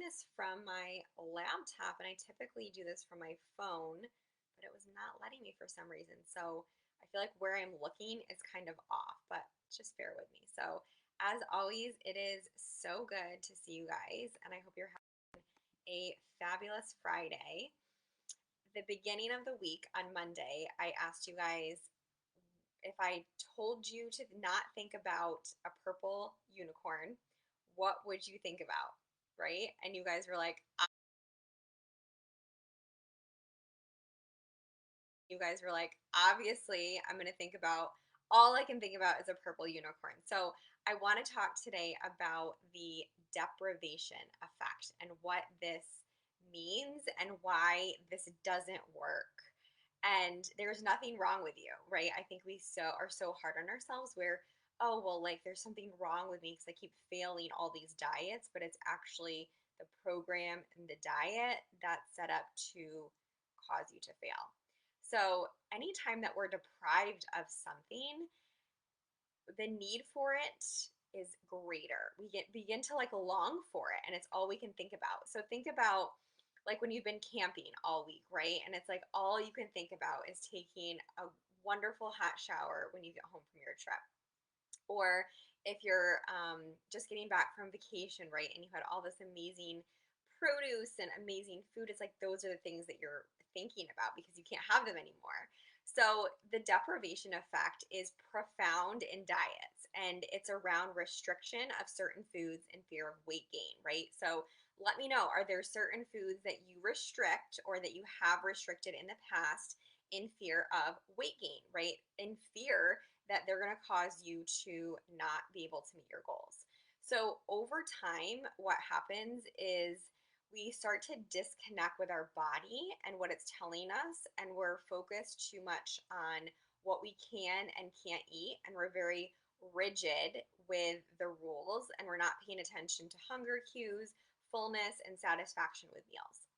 this from my laptop, and I typically do this from my phone, but it was not letting me for some reason. So I feel like where I'm looking is kind of off, but just bear with me. So as always, it is so good to see you guys, and I hope you're having a fabulous Friday. The beginning of the week on Monday, I asked you guys if I told you to not think about a purple unicorn, what would you think about? Right? And you guys were like, obviously, I'm going to think about all I can think about is a purple unicorn. So, I want to talk today about the deprivation effect and what this means and why this doesn't work. And there's nothing wrong with you, right? I think we are so hard on ourselves where, oh, well, like there's something wrong with me because I keep failing all these diets, but it's actually the program and the diet that's set up to cause you to fail. So, anytime that we're deprived of something, the need for it is greater. Begin to like long for it, and it's all we can think about. So, think about like when you've been camping all week, right? And it's like all you can think about is taking a wonderful hot shower when you get home from your trip. Or if you're just getting back from vacation, right, and you had all this amazing produce and amazing food, it's like those are the things that you're thinking about because you can't have them anymore. So the deprivation effect is profound in diets, and it's around restriction of certain foods and fear of weight gain, right? So let me know, are there certain foods that you restrict or that you have restricted in the past in fear of weight gain, right? In fear that they're going to cause you to not be able to meet your goals. So, over time, what happens is we start to disconnect with our body and what it's telling us, and we're focused too much on what we can and can't eat, and we're very rigid with the rules, and we're not paying attention to hunger cues, fullness, and satisfaction with meals.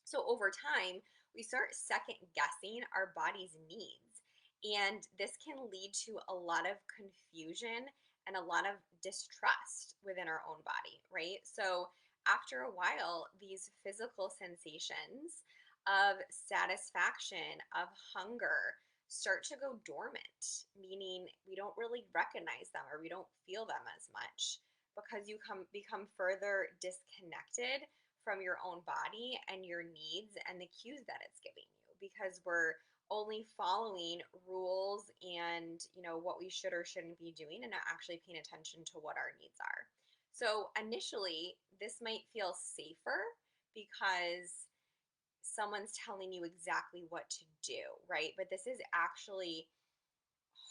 So over time, we start second guessing our body's needs. And this can lead to a lot of confusion and a lot of distrust within our own body, right? So after a while, these physical sensations of satisfaction, of hunger, start to go dormant, meaning we don't really recognize them or we don't feel them as much because you become further disconnected from your own body and your needs and the cues that it's giving you because we're only following rules and what we should or shouldn't be doing and not actually paying attention to what our needs are. So initially this might feel safer because someone's telling you exactly what to do, right? But this is actually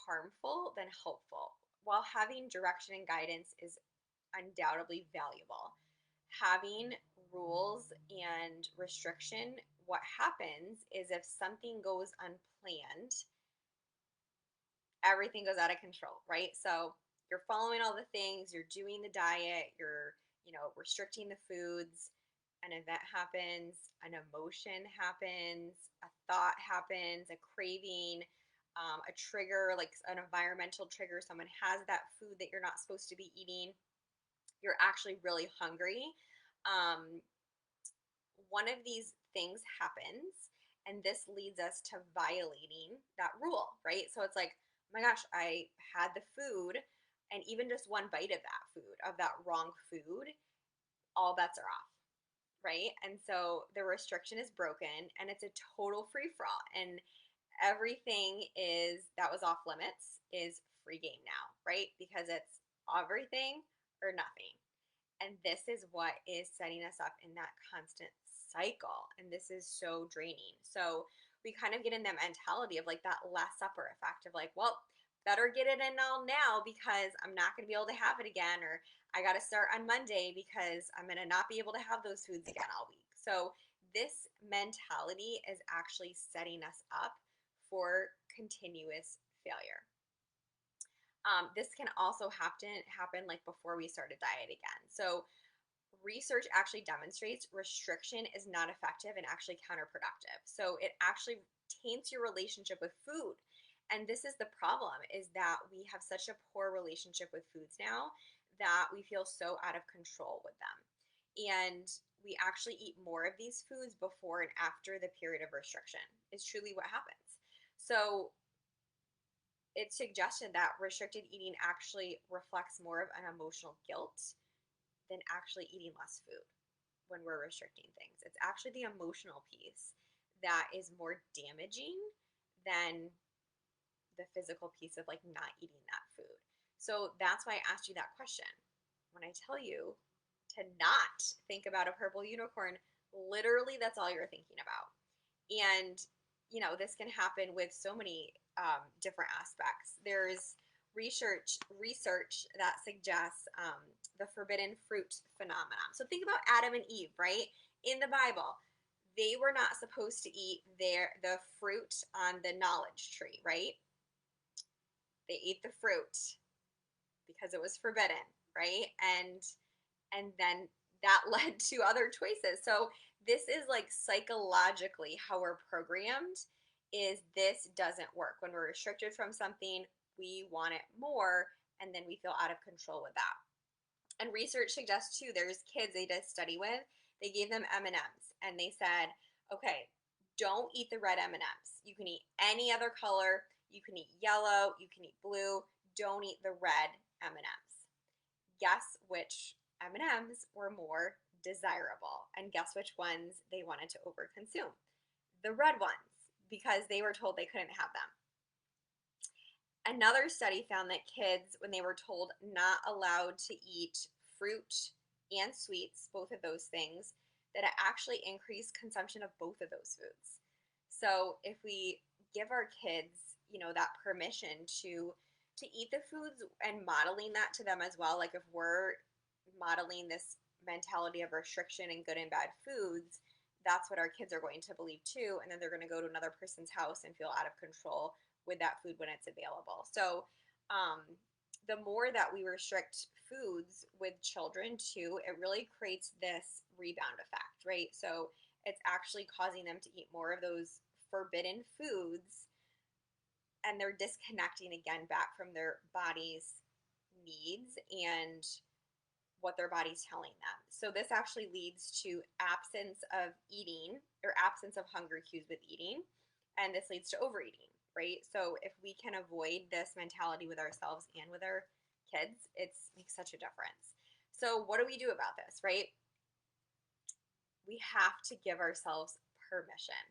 harmful than helpful. While having direction and guidance is undoubtedly valuable, having rules and restriction, what happens is if something goes unplanned, everything goes out of control, right? So you're following all the things, you're doing the diet, you're, restricting the foods, an event happens, an emotion happens, a thought happens, a craving, a trigger, like an environmental trigger, someone has that food that you're not supposed to be eating, you're actually really hungry. Um, One of these things happens, and this leads us to violating that rule, right? So it's like, oh my gosh, I had the food, and even just one bite of that food, of that wrong food, all bets are off, right? And so the restriction is broken, and it's a total free for all. And everything is that was off limits is free game now, right? Because it's everything or nothing. And this is what is setting us up in that constant cycle. And this is so draining. So we kind of get in that mentality of like that Last Supper effect of like, well, better get it in all now because I'm not going to be able to have it again. Or I got to start on Monday because I'm going to not be able to have those foods again all week. So this mentality is actually setting us up for continuous failure. This can also happen like before we start a diet again. So research actually demonstrates restriction is not effective and actually counterproductive. So it actually taints your relationship with food. And this is the problem is that we have such a poor relationship with foods now that we feel so out of control with them. And we actually eat more of these foods before and after the period of restriction, is truly what happens. So it's suggested that restricted eating actually reflects more of an emotional guilt than actually eating less food when we're restricting things. It's actually the emotional piece that is more damaging than the physical piece of like not eating that food. So that's why I asked you that question. When I tell you to not think about a purple unicorn, literally that's all you're thinking about. And this can happen with so many different aspects. There's research that suggests the forbidden fruit phenomenon. So think about Adam and Eve, right? In the Bible, they were not supposed to eat the fruit on the knowledge tree, right? They ate the fruit because it was forbidden, right? And then that led to other choices. So this is like psychologically how we're programmed, is this doesn't work. When we're restricted from something, we want it more, and then we feel out of control with that. And research suggests too, there's kids they did a study with, they gave them M&Ms and they said, okay, don't eat the red M&Ms. You can eat any other color, you can eat yellow, you can eat blue, don't eat the red M&Ms. Guess which M&Ms were more desirable, and guess which ones they wanted to overconsume? The red ones, because they were told they couldn't have them. Another study found that kids, when they were told not allowed to eat fruit and sweets, both of those things, that it actually increased consumption of both of those foods. So if we give our kids, that permission to eat the foods and modeling that to them as well, like if we're modeling this mentality of restriction and good and bad foods, that's what our kids are going to believe too, and then they're going to go to another person's house and feel out of control with that food when it's available. So the more that we restrict foods with children too, it really creates this rebound effect, right? So it's actually causing them to eat more of those forbidden foods, and they're disconnecting again back from their body's needs and what their body's telling them. So this actually leads to absence of eating or absence of hunger cues with eating, and this leads to overeating, right? So if we can avoid this mentality with ourselves and with our kids, it makes such a difference. So what do we do about this, right? We have to give ourselves permission.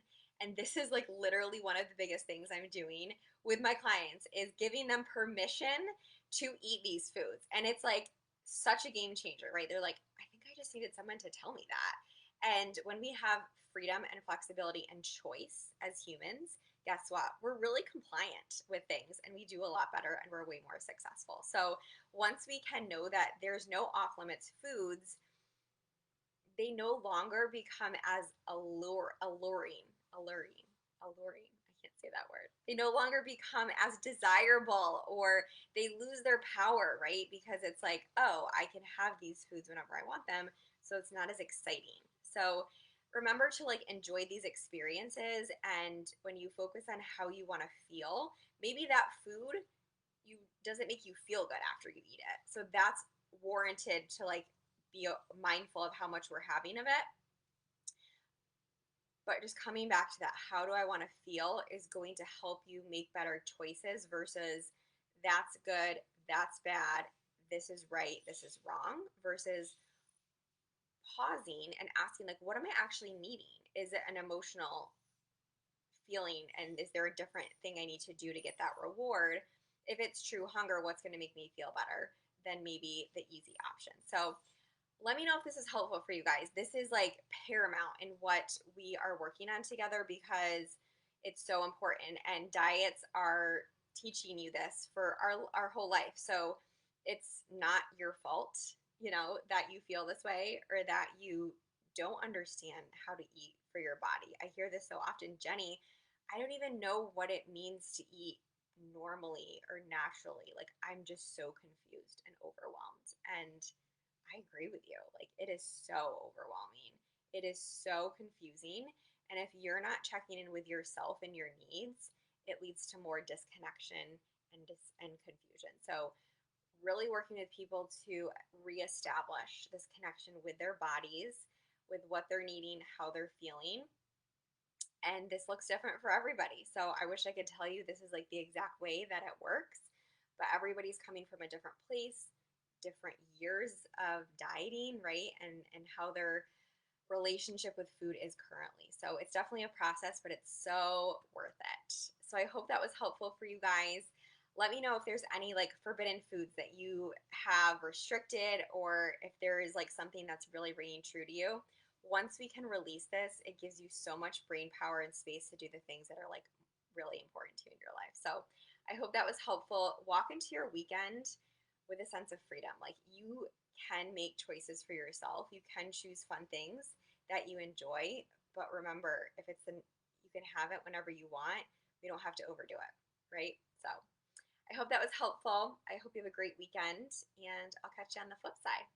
And this is like literally one of the biggest things I'm doing with my clients, is giving them permission to eat these foods. And it's like such a game changer, right? They're like, I think I just needed someone to tell me that. And when we have freedom and flexibility and choice as humans, guess what? We're really compliant with things, and we do a lot better, and we're way more successful. So once we can know that there's no off limits foods, they no longer become as alluring. I can't say that word. They no longer become as desirable, or they lose their power, right? Because it's like, oh, I can have these foods whenever I want them, so it's not as exciting. So remember to like enjoy these experiences, and when you focus on how you want to feel, maybe that food you doesn't make you feel good after you eat it. So that's warranted to like be mindful of how much we're having of it. But just coming back to that, how do I want to feel, is going to help you make better choices versus that's good, that's bad, this is right, this is wrong, versus pausing and asking, like, what am I actually needing? Is it an emotional feeling, and is there a different thing I need to do to get that reward? If it's true hunger, what's going to make me feel better than maybe the easy option? So let me know if this is helpful for you guys. This is like paramount in what we are working on together, because it's so important, and diets are teaching you this for our whole life. So it's not your fault, that you feel this way or that you don't understand how to eat for your body. I hear this so often, Jenny, I don't even know what it means to eat normally or naturally. Like, I'm just so confused and overwhelmed. And I agree with you. Like, it is so overwhelming. It is so confusing. And if you're not checking in with yourself and your needs, it leads to more disconnection and confusion. So, really working with people to reestablish this connection with their bodies, with what they're needing, how they're feeling. And this looks different for everybody. So I wish I could tell you this is like the exact way that it works, but everybody's coming from a different place, different years of dieting, right? And how their relationship with food is currently. So it's definitely a process, but it's so worth it. So I hope that was helpful for you guys. Let me know if there's any like forbidden foods that you have restricted, or if there is like something that's really ringing true to you. Once we can release this, it gives you so much brain power and space to do the things that are like really important to you in your life. So I hope that was helpful. Walk into your weekend with a sense of freedom. Like you can make choices for yourself. You can choose fun things that you enjoy, but remember, if it's you can have it whenever you want. We don't have to overdo it, right? So I hope that was helpful. I hope you have a great weekend, and I'll catch you on the flip side.